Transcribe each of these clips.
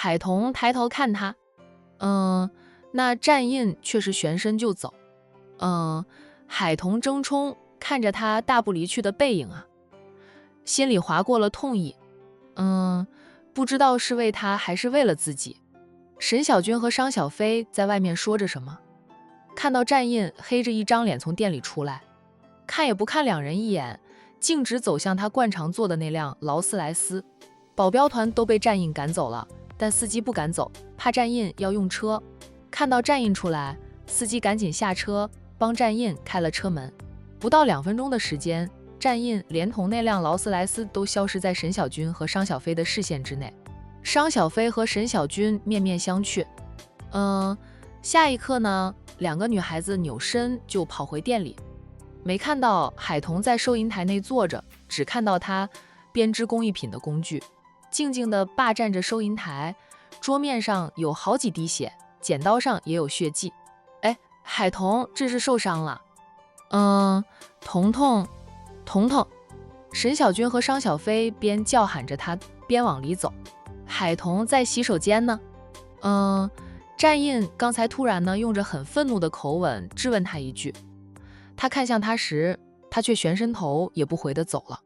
海童抬头看他，那战印却是旋身就走。海童争冲看着他大步离去的背影啊，心里划过了痛意。不知道是为他还是为了自己。沈小军和商小飞在外面说着什么，看到战印黑着一张脸从店里出来，看也不看两人一眼，径直走向他惯常坐的那辆劳斯莱斯。保镖团都被战印赶走了，但司机不敢走，怕战印要用车。看到战印出来，司机赶紧下车帮战印开了车门。不到2分钟的时间，战印连同那辆劳斯莱斯都消失在沈小军和商小飞的视线之内。商小飞和沈小军面面相觑。下一刻呢，2个女孩子扭身就跑回店里，没看到海童在收银台内坐着，只看到他编织工艺品的工具静静地霸占着收银台，桌面上有好几滴血，剪刀上也有血迹。海童这是受伤了。彤彤，沈小军和商小飞边叫喊着他边往里走。海童在洗手间呢。战印刚才突然呢用着很愤怒的口吻质问他一句，他看向他时，他却旋身头也不回地走了。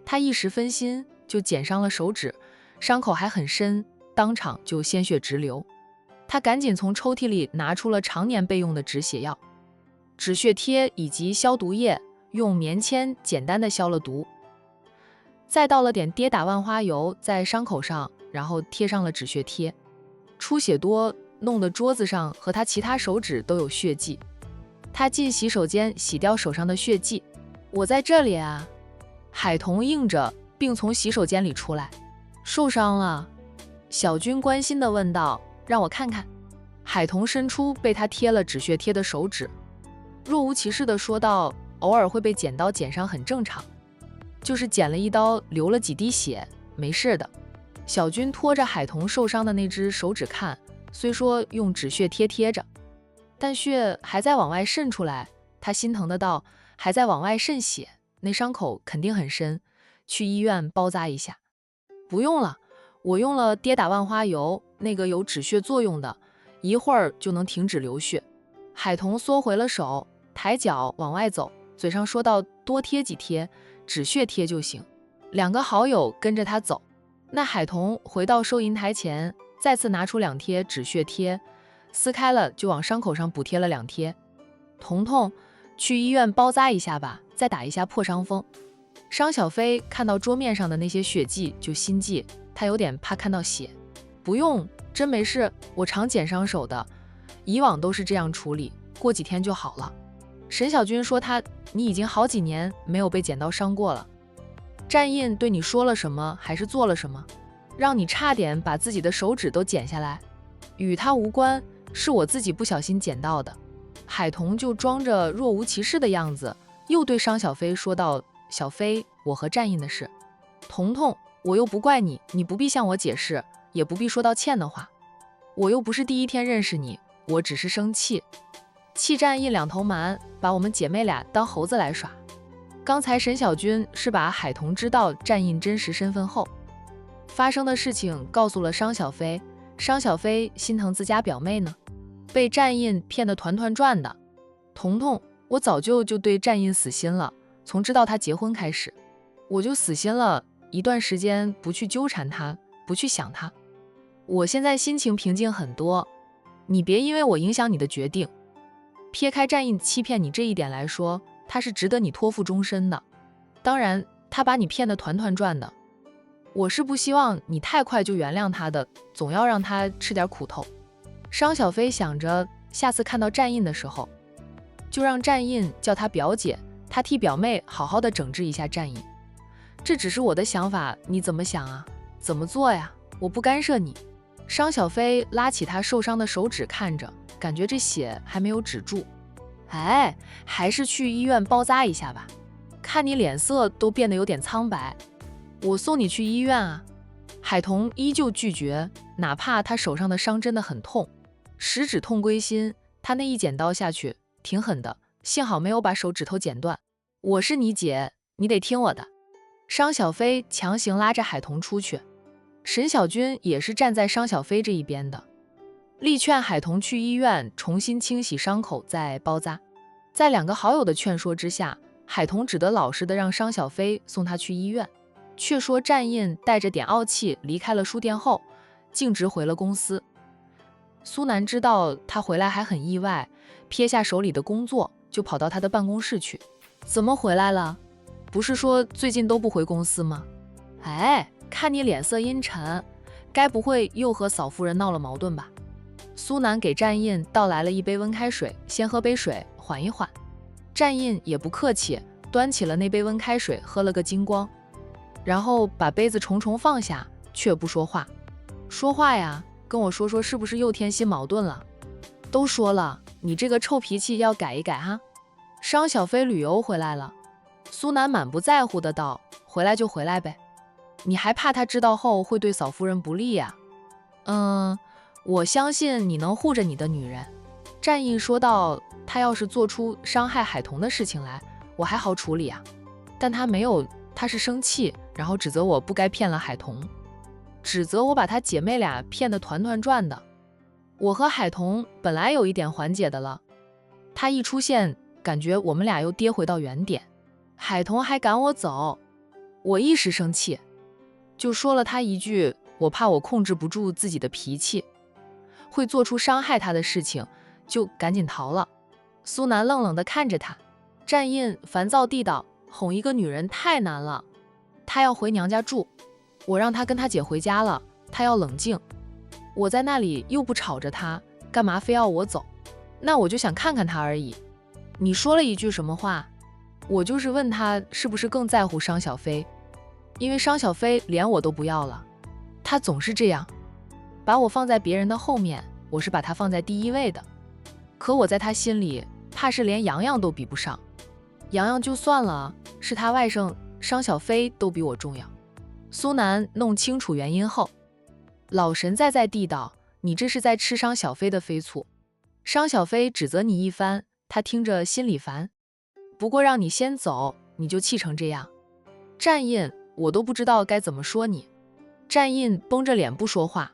他一时分心就剪伤了手指，伤口还很深，当场就鲜血直流。他赶紧从抽屉里拿出了常年备用的止血药、止血贴以及消毒液，用棉签简单的消了毒，再倒了点跌打万花油在伤口上，然后贴上了止血贴。出血多，弄得桌子上和他其他手指都有血迹。他进洗手间洗掉手上的血迹。我在这里啊。海童应着，并从洗手间里出来。受伤了？小军关心地问道。让我看看。海童伸出被他贴了止血贴的手指，若无其事地说道，偶尔会被剪刀剪伤很正常，就是剪了一刀流了几滴血，没事的。小军拖着海童受伤的那只手指看，虽说用止血贴贴着，但血还在往外渗出来。他心疼的道，还在往外渗血，那伤口肯定很深，去医院包扎一下。不用了，我用了跌打万花油，那个有止血作用的，一会儿就能停止流血。海童缩回了手，抬脚往外走，嘴上说道，多贴几贴止血贴就行。2个好友跟着他走。那海童回到收银台前，再次拿出2贴止血贴，撕开了就往伤口上补贴了2贴。彤彤，去医院包扎一下吧，再打一下破伤风。商小飞看到桌面上的那些血迹就心悸，他有点怕看到血。不用，真没事，我常剪伤手的，以往都是这样处理，过几天就好了。沈小军说你已经好几年没有被剪刀伤过了。战印对你说了什么，还是做了什么，让你差点把自己的手指都剪下来？与他无关，是我自己不小心剪到的。海童就装着若无其事的样子，又对商小飞说道，小飞，我和战印的事，彤彤，我又不怪你，你不必向我解释，也不必说道歉的话。我又不是第一天认识你，我只是生气，气战印2头蛮，把我们姐妹俩当猴子来耍。刚才沈小军是把海童知道战印真实身份后发生的事情告诉了商小飞，商小飞心疼自家表妹呢，被战印骗得团团转的。彤彤，我早就对战印死心了，从知道他结婚开始，我就死心了一段时间，不去纠缠他，不去想他。我现在心情平静很多，你别因为我影响你的决定。撇开战印欺骗你这一点来说，他是值得你托付终身的。当然，他把你骗得团团转的，我是不希望你太快就原谅他的，总要让他吃点苦头。商小飞想着，下次看到战印的时候，就让战印叫他表姐，他替表妹好好的整治一下战印。这只是我的想法，你怎么想啊？怎么做呀？我不干涉你。商小飞拉起他受伤的手指看着，感觉这血还没有止住。还是去医院包扎一下吧，看你脸色都变得有点苍白，我送你去医院啊。海童依旧拒绝，哪怕他手上的伤真的很痛，食指痛归心，他那一剪刀下去挺狠的，幸好没有把手指头剪断。我是你姐，你得听我的。商小飞强行拉着海童出去。沈小军也是站在商小飞这一边的，力劝海童去医院重新清洗伤口再包扎。在2个好友的劝说之下，海童只得老实的让商小飞送他去医院，却说战印带着点傲气离开了书店后，径直回了公司。苏南知道他回来还很意外，撇下手里的工作就跑到他的办公室去。怎么回来了？不是说最近都不回公司吗？哎，看你脸色阴沉，该不会又和嫂夫人闹了矛盾吧？苏南给战印倒来了一杯温开水，先喝杯水缓一缓。战印也不客气，端起了那杯温开水喝了个精光，然后把杯子重重放下，却不说话。说话呀，跟我说说是不是又添新矛盾了？都说了，你这个臭脾气要改一改哈。商小飞旅游回来了，苏南满不在乎的道：回来就回来呗，你还怕他知道后会对嫂夫人不利呀？我相信你能护着你的女人。战印说道，他要是做出伤害海童的事情来，我还好处理啊。但他没有，他是生气，然后指责我不该骗了海童，指责我把他姐妹俩骗得团团转的。我和海童本来有一点缓解的了，他一出现，感觉我们俩又跌回到原点。海童还赶我走，我一时生气，就说了他一句，我怕我控制不住自己的脾气，会做出伤害他的事情，就赶紧逃了。苏南愣愣地看着他，战印烦躁地道：哄一个女人太难了，她要回娘家住，我让她跟她姐回家了，她要冷静，我在那里又不吵着她，干嘛非要我走？那我就想看看她而已。你说了一句什么话？我就是问她是不是更在乎商小飞，因为商小飞连我都不要了，她总是这样，把我放在别人的后面，我是把她放在第一位的，可我在她心里怕是连洋洋都比不上，洋洋就算了，是他外甥商小飞都比我重要。苏南弄清楚原因后，老神在地道：你这是在吃商小飞的飞醋。商小飞指责你一番，他听着心里烦，不过让你先走，你就气成这样。战印，我都不知道该怎么说你。战印绷着脸不说话。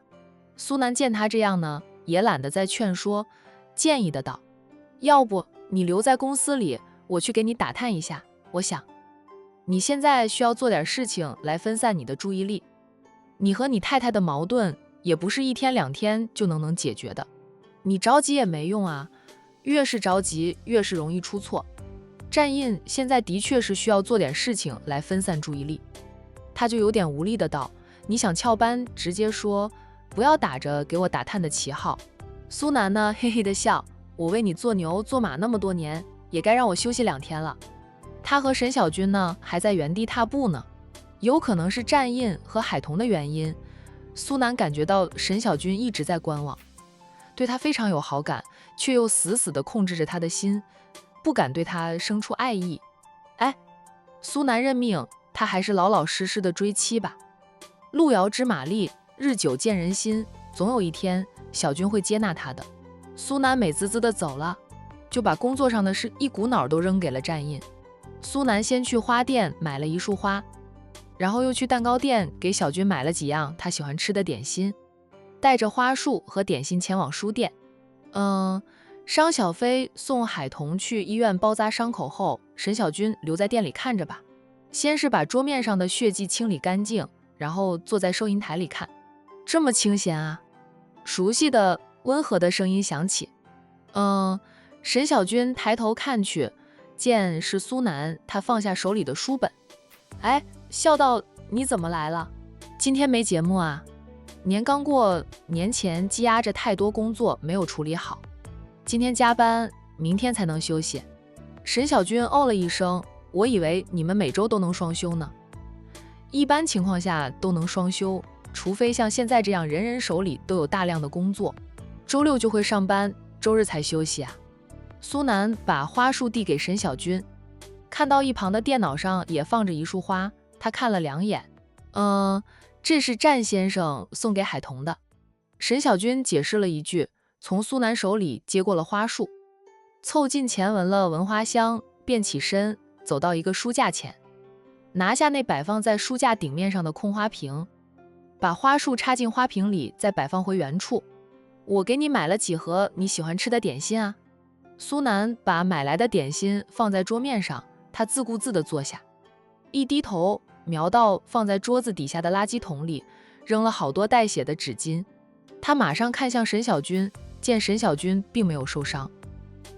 苏南见他这样呢，也懒得再劝说，建议的道：要不你留在公司里，我去给你打探一下。我想你现在需要做点事情来分散你的注意力，你和你太太的矛盾也不是1天2天就能解决的，你着急也没用啊，越是着急越是容易出错。战印现在的确是需要做点事情来分散注意力。他就有点无力的道：你想翘班直接说，不要打着给我打探的旗号。苏南呢嘿嘿的笑，我为你做牛做马那么多年，也该让我休息2天了。他和沈小军呢还在原地踏步呢，有可能是战印和海童的原因。苏南感觉到沈小军一直在观望，对他非常有好感，却又死死地控制着他的心，不敢对他生出爱意。哎，苏南认命，他还是老老实实的追妻吧。路遥知马力，日久见人心，总有一天小军会接纳他的。苏南美滋滋的走了，就把工作上的事一股脑都扔给了战印。苏南先去花店买了一束花，然后又去蛋糕店给小军买了几样他喜欢吃的点心，带着花束和点心前往书店。商小飞送海童去医院包扎伤口后，沈小军留在店里看着吧。先是把桌面上的血迹清理干净，然后坐在收银台里看。这么清闲啊？熟悉的温和的声音响起。沈小军抬头看去，见是苏南，他放下手里的书本。哎，笑道：你怎么来了？今天没节目啊？年刚过，年前积压着太多工作没有处理好，今天加班，明天才能休息。沈小军哦了一声，我以为你们每周都能双休呢。一般情况下都能双休，除非像现在这样人人手里都有大量的工作，周六就会上班，周日才休息啊。苏南把花束递给沈小军，看到一旁的电脑上也放着一束花，他看了2眼。这是战先生送给海童的。沈小军解释了一句，从苏南手里接过了花束，凑近前闻了闻花香，便起身走到一个书架前，拿下那摆放在书架顶面上的空花瓶。把花束插进花瓶里，再摆放回原处。我给你买了几盒你喜欢吃的点心啊。苏南把买来的点心放在桌面上，他自顾自地坐下，一低头瞄到放在桌子底下的垃圾桶里，扔了好多带血的纸巾。他马上看向沈小军，见沈小军并没有受伤，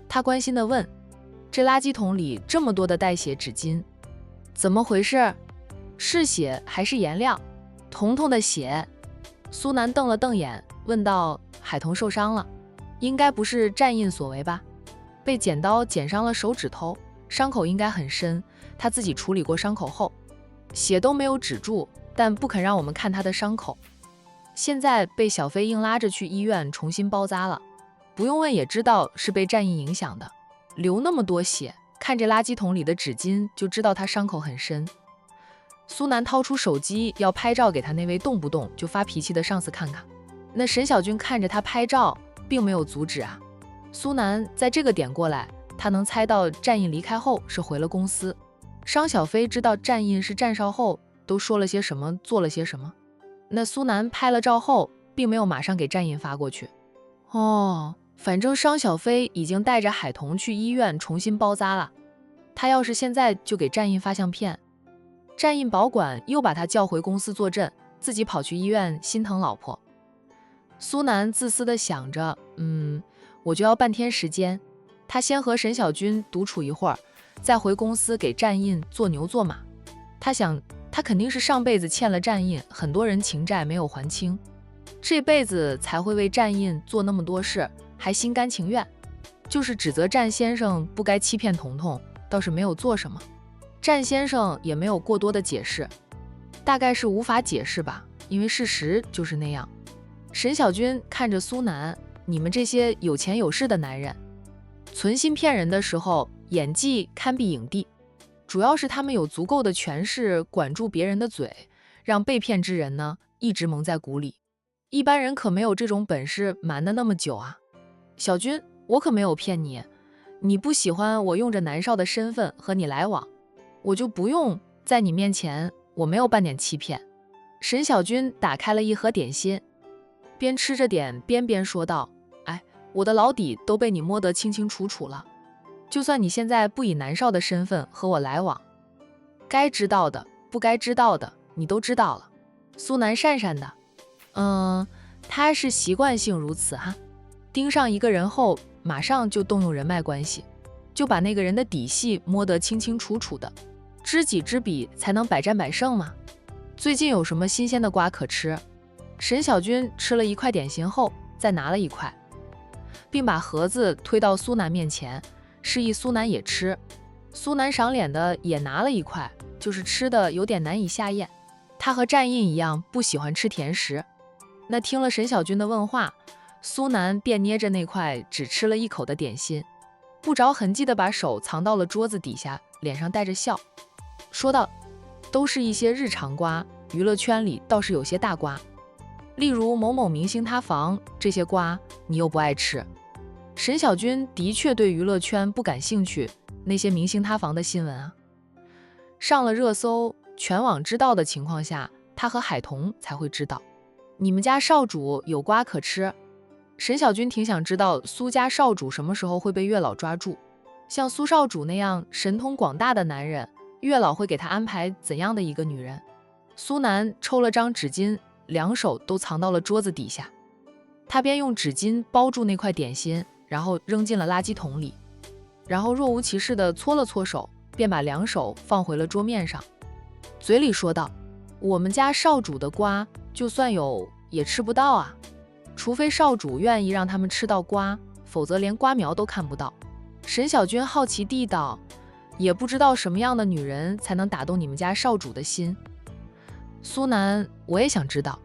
他关心地问：这垃圾桶里这么多的带血纸巾，怎么回事？是血还是颜料？彤彤的血。苏南瞪了瞪眼，问道：海童受伤了，应该不是战印所为吧？被剪刀剪伤了手指头，伤口应该很深，他自己处理过伤口后，血都没有止住，但不肯让我们看他的伤口。现在被小飞硬拉着去医院重新包扎了，不用问也知道是被战印影响的，流那么多血，看这垃圾桶里的纸巾就知道他伤口很深。苏南掏出手机要拍照给他那位动不动就发脾气的上司看看，那沈小军看着他拍照，并没有阻止啊。苏南在这个点过来，他能猜到战印离开后是回了公司。商小飞知道战印是战少后都说了些什么，做了些什么。那苏南拍了照后，并没有马上给战印发过去。反正商小飞已经带着海童去医院重新包扎了，他要是现在就给战印发相片，战印保管又把他叫回公司坐镇，自己跑去医院心疼老婆。苏南自私地想着，我就要半天时间，他先和沈小军独处一会儿，再回公司给战印做牛做马。他想，他肯定是上辈子欠了战印很多人情债没有还清，这辈子才会为战印做那么多事，还心甘情愿。就是指责战先生不该欺骗彤彤，倒是没有做什么，战先生也没有过多的解释，大概是无法解释吧，因为事实就是那样。沈小军看着苏南，你们这些有钱有势的男人，存心骗人的时候，演技堪比影帝。主要是他们有足够的权势管住别人的嘴，让被骗之人呢一直蒙在鼓里。一般人可没有这种本事瞒得那么久啊。小军，我可没有骗你，你不喜欢我用着南少的身份和你来往，我就不用在你面前，我没有半点欺骗。沈小军打开了一盒点心，边吃着点边说道：我的老底都被你摸得清清楚楚了，就算你现在不以南少的身份和我来往，该知道的不该知道的你都知道了。苏南讪讪的，他是习惯性如此哈，盯上一个人后马上就动用人脉关系，就把那个人的底细摸得清清楚楚的，知己知彼才能百战百胜嘛。最近有什么新鲜的瓜可吃？沈小军吃了一块点心后，再拿了一块，并把盒子推到苏南面前，示意苏南也吃。苏南赏脸的也拿了一块，就是吃的有点难以下咽。他和战印一样不喜欢吃甜食。那听了沈小军的问话，苏南便捏着那块只吃了一口的点心，不着痕迹的把手藏到了桌子底下，脸上带着笑，说道：都是一些日常瓜，娱乐圈里倒是有些大瓜，例如某某明星塌房，这些瓜你又不爱吃。沈小军的确对娱乐圈不感兴趣，那些明星塌房的新闻啊，上了热搜，全网知道的情况下，他和海童才会知道。你们家少主有瓜可吃？沈小军挺想知道苏家少主什么时候会被月老抓住，像苏少主那样神通广大的男人，月老会给他安排怎样的一个女人？苏南抽了张纸巾，两手都藏到了桌子底下，他便用纸巾包住那块点心，然后扔进了垃圾桶里，然后若无其事地搓了搓手，便把两手放回了桌面上，嘴里说道：我们家少主的瓜就算有也吃不到啊，除非少主愿意让他们吃到瓜，否则连瓜苗都看不到。沈小军好奇地道：也不知道什么样的女人才能打动你们家少主的心。苏南，我也想知道。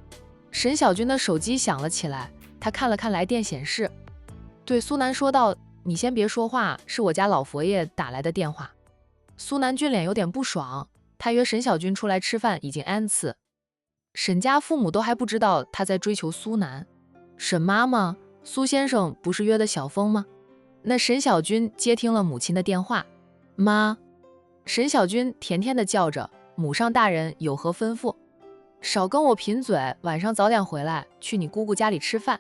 沈小军的手机响了起来，他看了看来电显示，对苏南说道：你先别说话，是我家老佛爷打来的电话。苏南俊脸有点不爽，他约沈小军出来吃饭已经 N 次，沈家父母都还不知道他在追求苏南。沈妈妈，苏先生不是约的小峰吗？那沈小军接听了母亲的电话。妈。沈小军甜甜地叫着，母上大人有何吩咐？少跟我贫嘴，晚上早点回来，去你姑姑家里吃饭。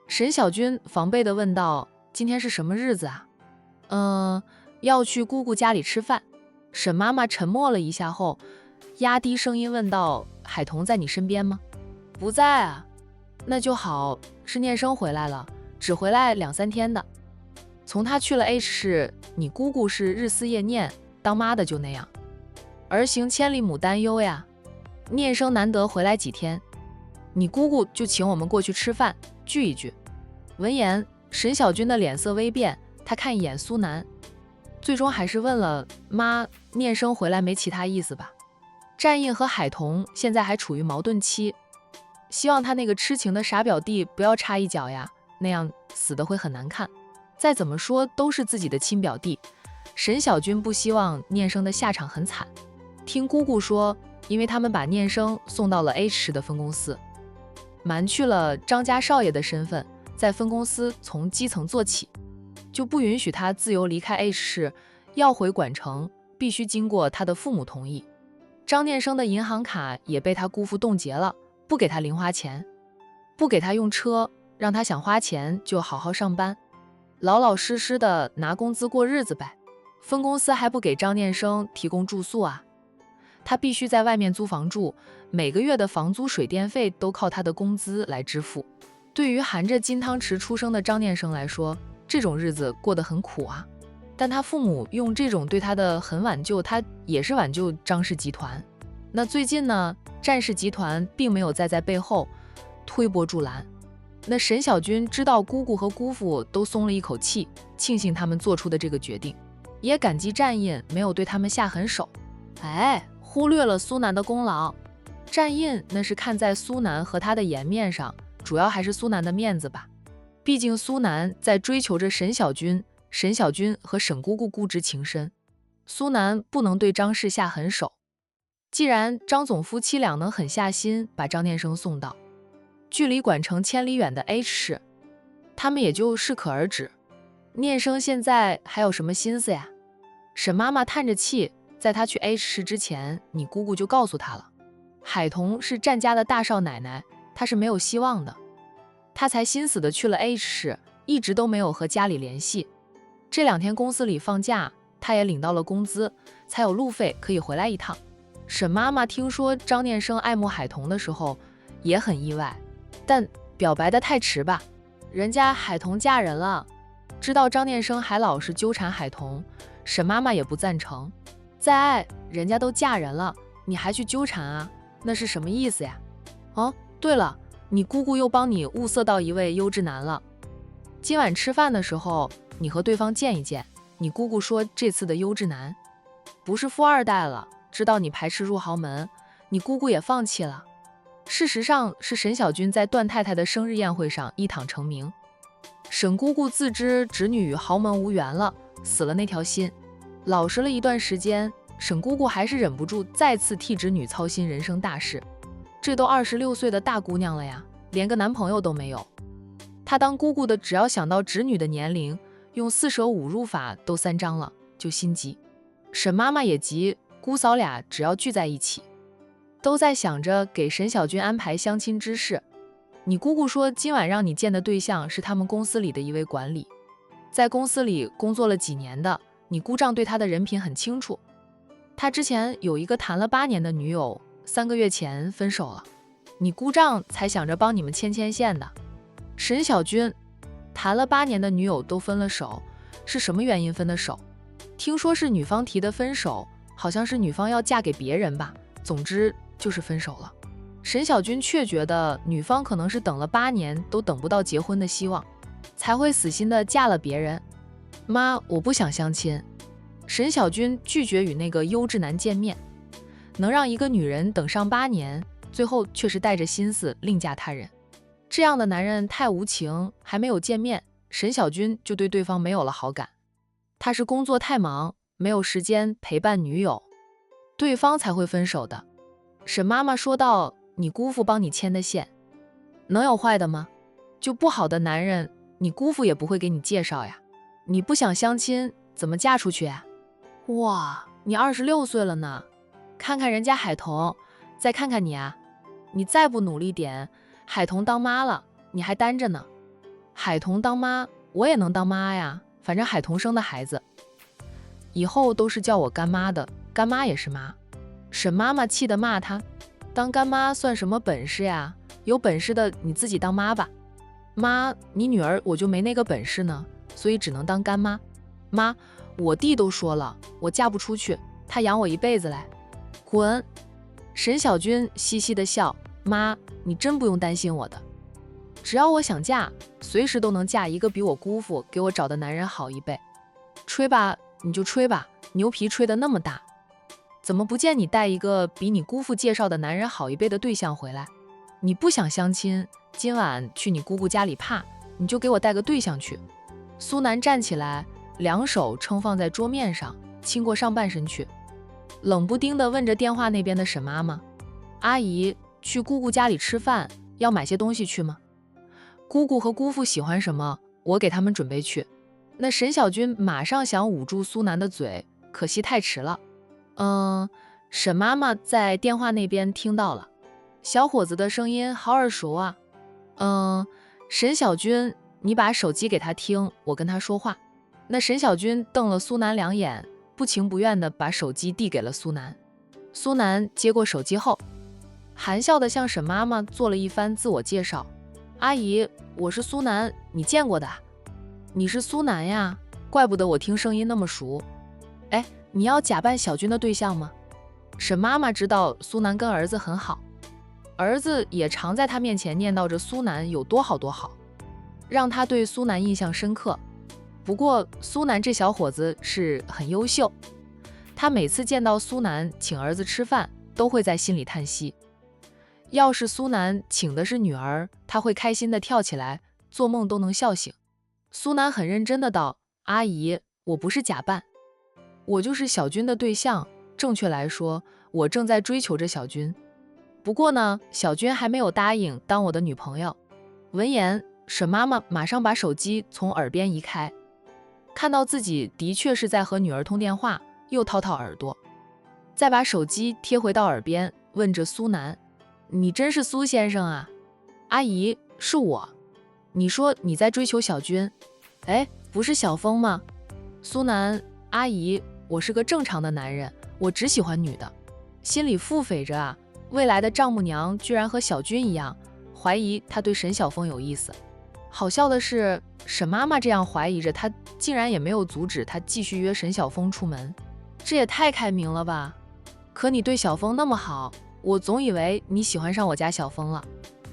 沈小军防备地问道：今天是什么日子啊？要去姑姑家里吃饭。沈妈妈沉默了一下后，压低声音问道：海童在你身边吗？不在啊。那就好，是念生回来了，只回来2、3天的。从他去了 H 市，你姑姑是日思夜念，当妈的就那样。儿行千里母担忧呀。念生难得回来几天，你姑姑就请我们过去吃饭，聚一聚。闻言，沈小军的脸色微变，他看一眼苏南，最终还是问了妈：念生回来没其他意思吧？战印和海童现在还处于矛盾期，希望他那个痴情的傻表弟不要插一脚呀，那样死的会很难看。再怎么说都是自己的亲表弟，沈小军不希望念生的下场很惨。听姑姑说，因为他们把念生送到了 H 市的分公司，瞒去了张家少爷的身份，在分公司从基层做起，就不允许他自由离开 H 市，要回管城必须经过他的父母同意。张念生的银行卡也被他姑父冻结了，不给他零花钱，不给他用车，让他想花钱就好好上班，老老实实的拿工资过日子呗。分公司还不给张念生提供住宿啊，他必须在外面租房住，每个月的房租水电费都靠他的工资来支付。对于含着金汤匙出生的张念生来说，这种日子过得很苦啊。但他父母用这种对他的很挽救，他也是挽救张氏集团。那最近呢，战氏集团并没有再在背后推波助澜。那沈小军知道姑姑和姑父都松了一口气，庆幸他们做出的这个决定，也感激战印没有对他们下狠手。忽略了苏南的功劳。战印那是看在苏南和他的颜面上，主要还是苏南的面子吧。毕竟苏南在追求着沈小军，沈小军和沈姑姑固执情深，苏南不能对张氏下狠手。既然张总夫妻俩能狠下心把张念生送到距离管城千里远的 H 市，他们也就适可而止。念生现在还有什么心思呀？沈妈妈叹着气，在他去 H 市之前，你姑姑就告诉他了，海童是战家的大少奶奶，她是没有希望的。他才心死的去了 H 市，一直都没有和家里联系。这2天公司里放假，他也领到了工资，才有路费可以回来一趟。沈妈妈听说张念生爱慕海童的时候也很意外，但表白的太迟吧，人家海童嫁人了。知道张念生还老是纠缠海童，沈妈妈也不赞成。再爱，人家都嫁人了，你还去纠缠啊？那是什么意思呀？哦，对了，你姑姑又帮你物色到一位优质男了。今晚吃饭的时候，你和对方见一见。你姑姑说这次的优质男不是富二代了，知道你排斥入豪门，你姑姑也放弃了。事实上是沈小军在段太太的生日宴会上一躺成名。沈姑姑自知侄女与豪门无缘了，死了那条心。老实了一段时间，沈姑姑还是忍不住再次替侄女操心人生大事。这都26岁的大姑娘了呀，连个男朋友都没有。她当姑姑的只要想到侄女的年龄，用四舍五入法都3张了，就心急。沈妈妈也急，姑嫂俩只要聚在一起，都在想着给沈小军安排相亲之事。你姑姑说今晚让你见的对象是他们公司里的一位管理，在公司里工作了几年的，你姑丈对他的人品很清楚。他之前有一个谈了8年的女友，3个月前分手了，你姑丈才想着帮你们牵线的。沈小军谈了8年的女友都分了手，是什么原因分的手？听说是女方提的分手，好像是女方要嫁给别人吧，总之就是分手了。沈小军却觉得女方可能是等了8年都等不到结婚的希望，才会死心的嫁了别人。妈，我不想相亲。沈小军拒绝与那个优质男见面，能让一个女人等上8年，最后却是带着心思另嫁他人。这样的男人太无情，还没有见面，沈小军就对对方没有了好感。他是工作太忙，没有时间陪伴女友，对方才会分手的。沈妈妈说道，你姑父帮你牵的线，能有坏的吗？就不好的男人，你姑父也不会给你介绍呀。你不想相亲，怎么嫁出去呀？哇，你26岁了呢，看看人家海童，再看看你啊，你再不努力点，海童当妈了，你还单着呢。海童当妈，我也能当妈呀，反正海童生的孩子，以后都是叫我干妈的，干妈也是妈。沈妈妈气得骂她，当干妈算什么本事呀？有本事的你自己当妈吧。妈，你女儿我就没那个本事呢，所以只能当干妈。妈，我弟都说了，我嫁不出去，他养我一辈子嘞。滚！沈小军嘻嘻地笑，妈，你真不用担心我的，只要我想嫁，随时都能嫁一个比我姑父给我找的男人好一倍。吹吧，你就吹吧，牛皮吹得那么大，怎么不见你带一个比你姑父介绍的男人好一倍的对象回来？你不想相亲，今晚去你姑姑家里怕，你就给我带个对象去。苏南站起来，两手撑放在桌面上，亲过上半身去，冷不丁地问着电话那边的沈妈妈，阿姨，去姑姑家里吃饭，要买些东西去吗？姑姑和姑父喜欢什么，我给他们准备去。那沈小军马上想捂住苏南的嘴，可惜太迟了。沈妈妈在电话那边听到了，小伙子的声音好耳熟啊。沈小军，你把手机给他听，我跟他说话。那沈小军瞪了苏南两眼，不情不愿地把手机递给了苏南。苏南接过手机后，含笑地向沈妈妈做了一番自我介绍。阿姨，我是苏南，你见过的？你是苏南呀，怪不得我听声音那么熟。哎，你要假扮小军的对象吗？沈妈妈知道苏南跟儿子很好，儿子也常在他面前念叨着苏南有多好多好，让他对苏南印象深刻。不过苏南这小伙子是很优秀，他每次见到苏南请儿子吃饭，都会在心里叹息。要是苏南请的是女儿，他会开心地跳起来，做梦都能笑醒。苏南很认真地道，阿姨，我不是假扮，我就是小军的对象，正确来说，我正在追求着小军。不过呢，小军还没有答应当我的女朋友。闻言，沈妈妈马上把手机从耳边移开，看到自己的确是在和女儿通电话，又掏掏耳朵，再把手机贴回到耳边，问着苏南，你真是苏先生啊？阿姨，是我。你说你在追求小军？哎，不是小峰吗？苏南，阿姨，我是个正常的男人，我只喜欢女的，心里腹诽着啊，未来的丈母娘居然和小军一样，怀疑他对沈小峰有意思。好笑的是，沈妈妈这样怀疑着他，竟然也没有阻止他继续约沈小峰出门，这也太开明了吧。可你对小峰那么好，我总以为你喜欢上我家小峰了，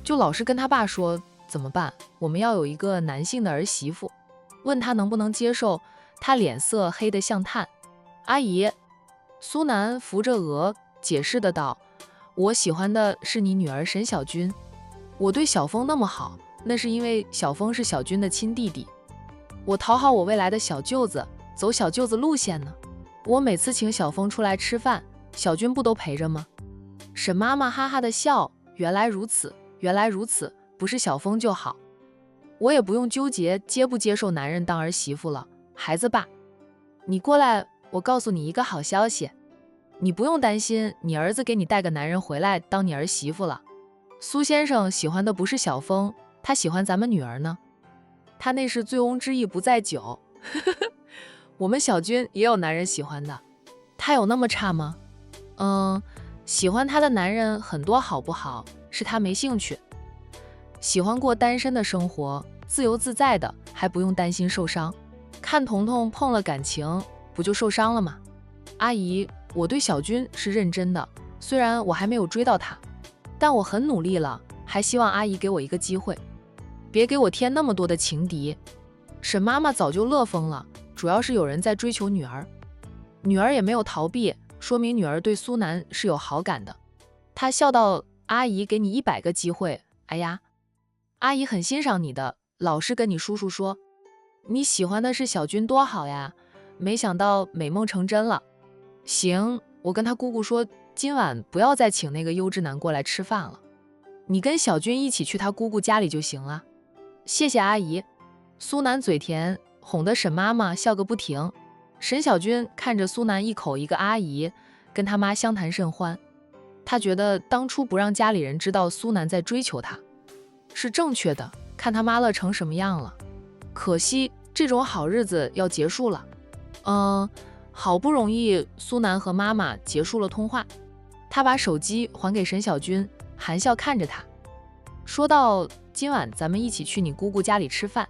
就老是跟他爸说怎么办，我们要有一个男性的儿媳妇，问他能不能接受，他脸色黑得像炭。阿姨，苏南扶着额解释的道，我喜欢的是你女儿沈小军，我对小峰那么好，那是因为小峰是小军的亲弟弟，我讨好我未来的小舅子，走小舅子路线呢。我每次请小峰出来吃饭，小军不都陪着吗？沈妈妈哈哈的笑，原来如此，原来如此，不是小峰就好，我也不用纠结接不接受男人当儿媳妇了。孩子爸，你过来，我告诉你一个好消息，你不用担心你儿子给你带个男人回来当你儿媳妇了。苏先生喜欢的不是小峰，他喜欢咱们女儿呢，他那是醉翁之意不在酒。我们小军也有男人喜欢的，他有那么差吗？喜欢他的男人很多好不好，是他没兴趣，喜欢过单身的生活，自由自在的，还不用担心受伤。看彤彤碰了感情，不就受伤了吗？阿姨，我对小军是认真的，虽然我还没有追到他，但我很努力了，还希望阿姨给我一个机会，别给我添那么多的情敌。沈妈妈早就乐疯了，主要是有人在追求女儿，女儿也没有逃避，说明女儿对苏南是有好感的。她笑道，阿姨给你100个机会，哎呀，阿姨很欣赏你的，老是跟你叔叔说你喜欢的是小军多好呀，没想到美梦成真了。行，我跟他姑姑说今晚不要再请那个优质男过来吃饭了，你跟小军一起去他姑姑家里就行了。谢谢阿姨。苏南嘴甜，哄得沈妈妈笑个不停。沈小军看着苏南一口一个阿姨，跟他妈相谈甚欢。他觉得当初不让家里人知道苏南在追求他，是正确的，看他妈乐成什么样了。可惜这种好日子要结束了。好不容易苏南和妈妈结束了通话，他把手机还给沈小军，含笑看着他，说道：今晚咱们一起去你姑姑家里吃饭。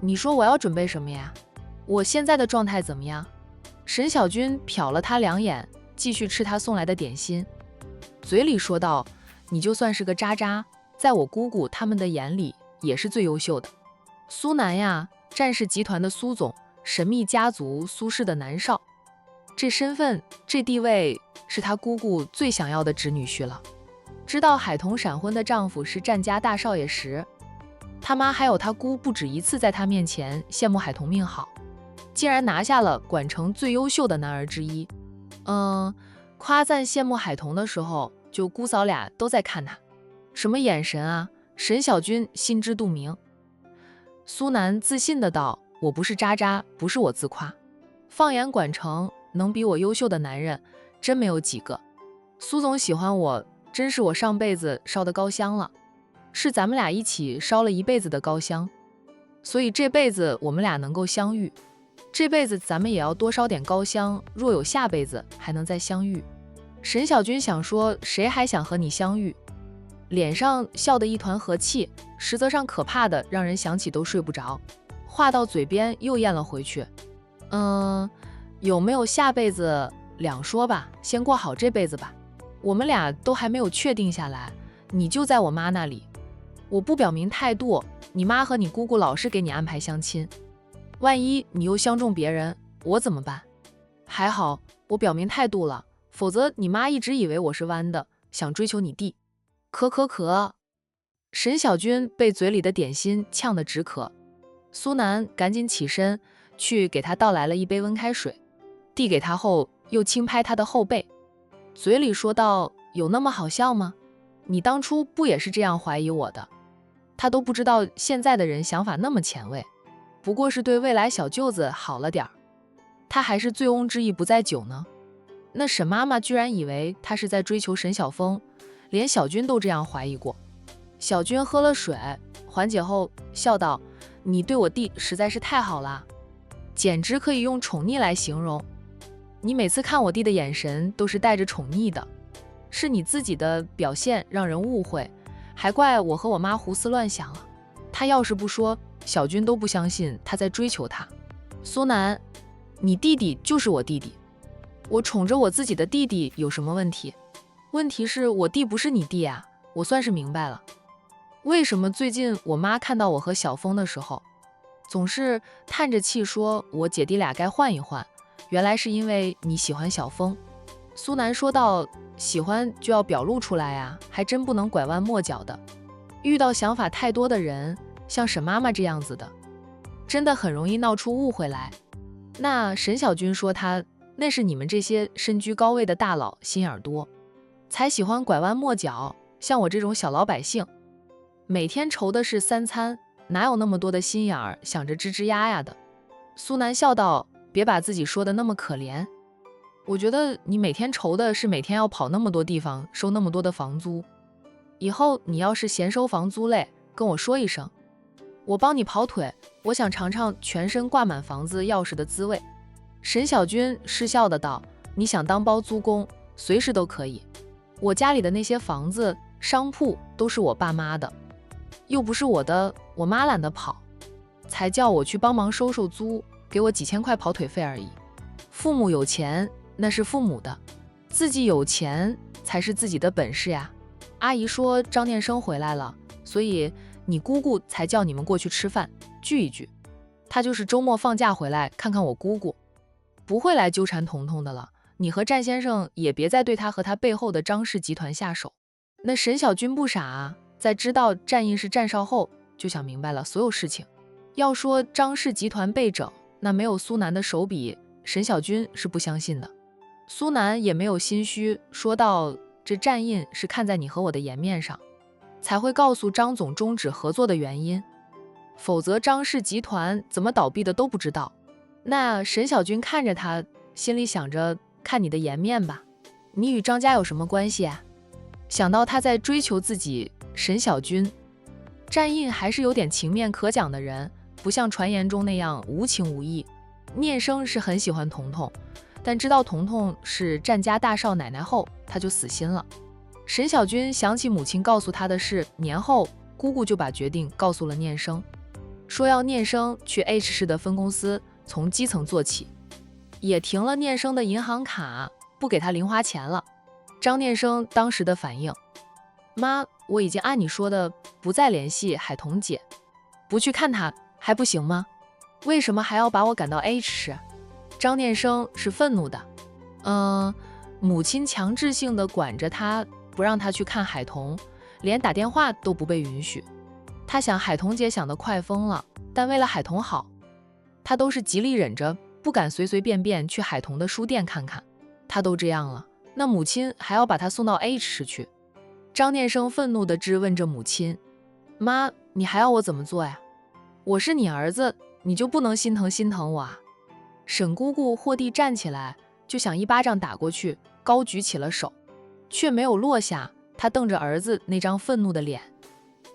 你说我要准备什么呀？我现在的状态怎么样？沈小军瞟了他2眼，继续吃他送来的点心，嘴里说道：你就算是个渣渣，在我姑姑他们的眼里也是最优秀的。苏南呀，战氏集团的苏总，神秘家族苏氏的男少，这身份这地位是他姑姑最想要的侄女婿了。知道海彤闪婚的丈夫是战家大少爷时，他妈还有他姑不止一次在他面前羡慕海彤命好，竟然拿下了管城最优秀的男儿之一。夸赞羡慕海彤的时候，就姑嫂俩都在看他，什么眼神啊？沈小军心知肚明。苏南自信的道：我不是渣渣，不是我自夸，放眼管城，能比我优秀的男人真没有几个。苏总喜欢我，真是我上辈子烧的高香了，是咱们俩一起烧了一辈子的高香，所以这辈子我们俩能够相遇，这辈子咱们也要多烧点高香，若有下辈子还能再相遇。沈小军想说，谁还想和你相遇？脸上笑得一团和气，实则上可怕的让人想起都睡不着，话到嘴边又咽了回去。有没有下辈子两说吧，先过好这辈子吧。我们俩都还没有确定下来，你就在我妈那里，我不表明态度，你妈和你姑姑老是给你安排相亲，万一你又相中别人，我怎么办？还好我表明态度了，否则你妈一直以为我是弯的，想追求你弟。沈小军被嘴里的点心呛得直咳，苏南赶紧起身去给他倒来了一杯温开水，递给他后又轻拍他的后背，嘴里说道：有那么好笑吗？你当初不也是这样怀疑我的？他都不知道现在的人想法那么前卫，不过是对未来小舅子好了点儿，他还是醉翁之意不在酒呢。那沈妈妈居然以为他是在追求沈晓峰，连小军都这样怀疑过。小军喝了水缓解后笑道：你对我弟实在是太好了，简直可以用宠溺来形容。你每次看我弟的眼神都是带着宠溺的，是你自己的表现让人误会，还怪我和我妈胡思乱想了。他要是不说，小军都不相信他在追求他。苏南，你弟弟就是我弟弟，我宠着我自己的弟弟有什么问题？问题是我弟不是你弟啊，我算是明白了。为什么最近我妈看到我和小峰的时候，总是叹着气说我姐弟俩该换一换，原来是因为你喜欢小峰。苏南说道：喜欢就要表露出来啊，还真不能拐弯抹角的。遇到想法太多的人，像沈妈妈这样子的，真的很容易闹出误会来。那沈小军说那是你们这些身居高位的大佬心眼多，才喜欢拐弯抹角，像我这种小老百姓，每天愁的是3餐，哪有那么多的心眼儿想着吱吱呀呀的。苏南笑道：别把自己说的那么可怜，我觉得你每天愁的是每天要跑那么多地方收那么多的房租，以后你要是嫌收房租累，跟我说一声，我帮你跑腿，我想尝尝全身挂满房子钥匙的滋味。沈小军失笑的道：你想当包租公，随时都可以，我家里的那些房子商铺都是我爸妈的，又不是我的，我妈懒得跑，才叫我去帮忙收收租，给我几千块跑腿费而已。父母有钱那是父母的，自己有钱才是自己的本事呀。阿姨说张念生回来了，所以你姑姑才叫你们过去吃饭聚一聚，她就是周末放假回来看看我姑姑，不会来纠缠彤彤的了。你和战先生也别再对他和他背后的张氏集团下手。那沈小军不傻啊，在知道战印是战少后就想明白了所有事情。要说张氏集团被整，那没有苏南的手笔，沈小军是不相信的。苏南也没有心虚，说道：这战印是看在你和我的颜面上，才会告诉张总终止合作的原因，否则张氏集团怎么倒闭的都不知道。那沈小军看着他，心里想着，看你的颜面吧，你与张家有什么关系啊？想到他在追求自己，沈小军，战印还是有点情面可讲的人，不像传言中那样无情无义。聂生是很喜欢彤彤，但知道彤彤是战家大少奶奶后，他就死心了。沈小军想起母亲告诉他的事，年后姑姑就把决定告诉了聂生，说要聂生去 H 市的分公司从基层做起，也停了聂生的银行卡，不给他零花钱了。张聂生当时的反应：妈，我已经按你说的不再联系海彤姐，不去看她还不行吗？为什么还要把我赶到 H 市？张聂生是愤怒的。母亲强制性的管着他，不让他去看海彤，连打电话都不被允许。他想海彤姐想得快疯了，但为了海彤好，他都是极力忍着，不敢随随便便去海彤的书店看看。他都这样了，那母亲还要把他送到 H 市去。张念生愤怒地质问着母亲：妈，你还要我怎么做呀？我是你儿子，你就不能心疼心疼我啊？沈姑姑霍地站起来，就想一巴掌打过去，高举起了手，却没有落下。她瞪着儿子那张愤怒的脸，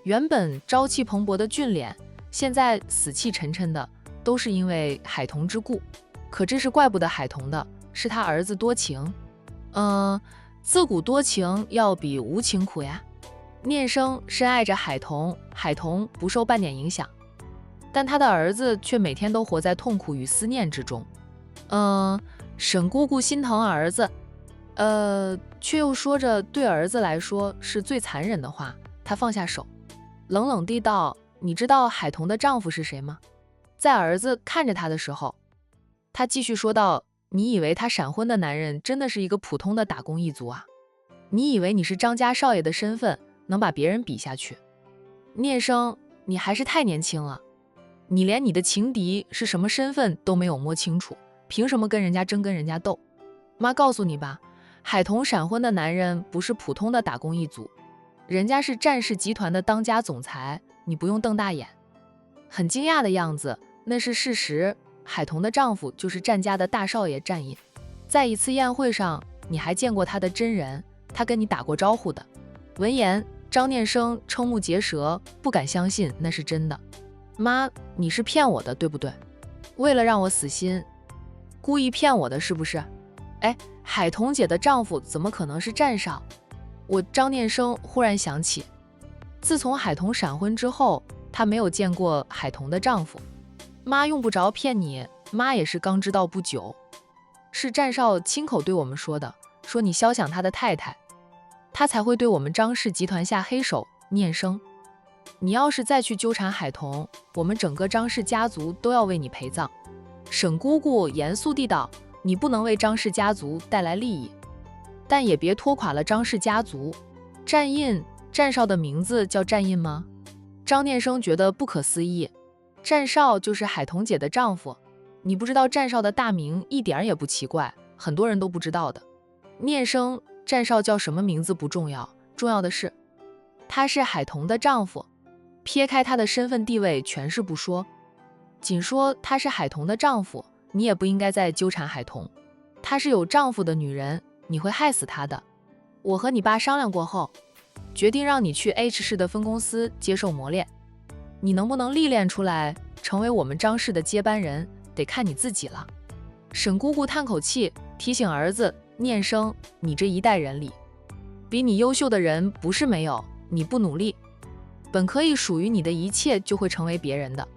原本朝气蓬勃的俊脸，现在死气沉沉的，都是因为海彤之故。可这是怪不得海彤的，是他儿子多情。自古多情要比无情苦呀。念生深爱着海彤，海彤不受半点影响，但他的儿子却每天都活在痛苦与思念之中。沈姑姑心疼儿子，却又说着对儿子来说是最残忍的话。她放下手，冷冷地道：你知道海彤的丈夫是谁吗？在儿子看着她的时候，她继续说道：你以为他闪婚的男人真的是一个普通的打工一族啊？你以为你是张家少爷的身份能把别人比下去？聂生，你还是太年轻了，你连你的情敌是什么身份都没有摸清楚，凭什么跟人家争，跟人家斗？妈告诉你吧，海彤闪婚的男人不是普通的打工一族，人家是战氏集团的当家总裁，你不用瞪大眼。很惊讶的样子，那是事实。海彤的丈夫就是战家的大少爷战印，在一次宴会上，你还见过他的真人，他跟你打过招呼的。闻言，张念生瞠目结舌，不敢相信那是真的。妈，你是骗我的，对不对？为了让我死心，故意骗我的是不是？海彤姐的丈夫怎么可能是战少？张念生忽然想起，自从海彤闪婚之后，她没有见过海彤的丈夫。妈用不着骗你，妈也是刚知道不久，是战少亲口对我们说的，说你肖想他的太太，他才会对我们张氏集团下黑手。念生，你要是再去纠缠海彤，我们整个张氏家族都要为你陪葬。沈姑姑严肃地道：你不能为张氏家族带来利益，但也别拖垮了张氏家族。战印，战少的名字叫战印吗？张念生觉得不可思议。战少就是海彤姐的丈夫，你不知道战少的大名一点也不奇怪，很多人都不知道的。聂生，战少叫什么名字不重要，重要的是他是海彤的丈夫。撇开他的身份地位全是不说，仅说他是海彤的丈夫，你也不应该再纠缠海彤。她是有丈夫的女人，你会害死她的。我和你爸商量过后，决定让你去 H 市的分公司接受磨练。你能不能历练出来，成为我们张氏的接班人，得看你自己了。沈姑姑叹口气，提醒儿子：念生，你这一代人里，比你优秀的人不是没有，你不努力，本可以属于你的一切就会成为别人的。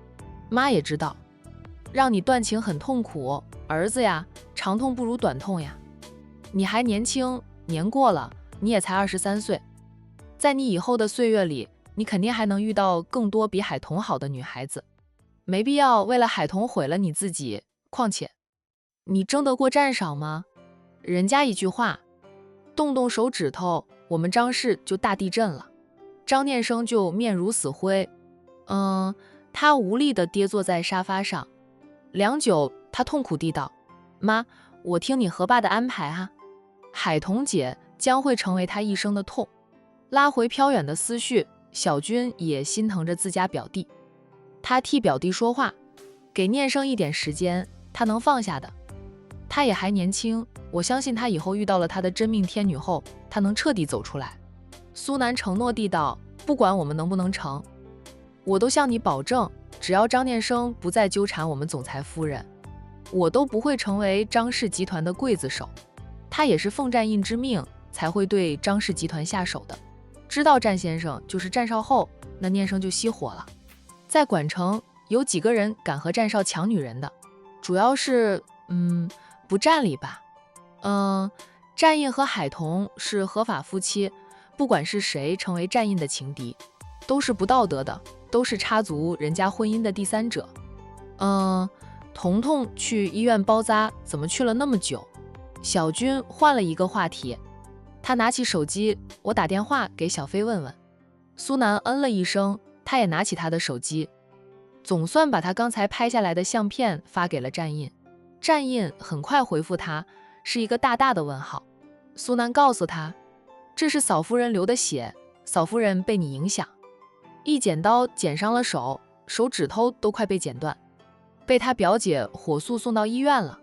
妈也知道，让你断情很痛苦，儿子呀，长痛不如短痛呀。你还年轻，年过了，你也才23岁，在你以后的岁月里，你肯定还能遇到更多比海彤好的女孩子，没必要为了海彤毁了你自己。况且，你争得过战少吗？人家一句话，动动手指头，我们张氏就大地震了。张念生就面如死灰，他无力地跌坐在沙发上，良久，他痛苦地道：妈，我听你和爸的安排啊，海彤姐将会成为他一生的痛。拉回飘远的思绪，小军也心疼着自家表弟，他替表弟说话，给念生一点时间，他能放下的。他也还年轻，我相信他以后遇到了他的真命天女后，他能彻底走出来。苏南承诺地道：“不管我们能不能成，我都向你保证，只要张念生不再纠缠我们总裁夫人，我都不会成为张氏集团的刽子手。他也是奉战印之命才会对张氏集团下手的。知道战先生就是战少后，那念生就熄火了。在管城有几个人敢和战少抢女人的？主要是不占理吧。战印和海童是合法夫妻，不管是谁成为战印的情敌，都是不道德的，都是插足人家婚姻的第三者。彤彤去医院包扎，怎么去了那么久？小军换了一个话题，他拿起手机，我打电话给小飞问问。苏南嗯了一声，他也拿起他的手机，总算把他刚才拍下来的相片发给了战印。战印很快回复他，是一个大大的问号。苏南告诉他，这是嫂夫人流的血，嫂夫人被你影响，一剪刀剪伤了手，手指头都快被剪断，被他表姐火速送到医院了。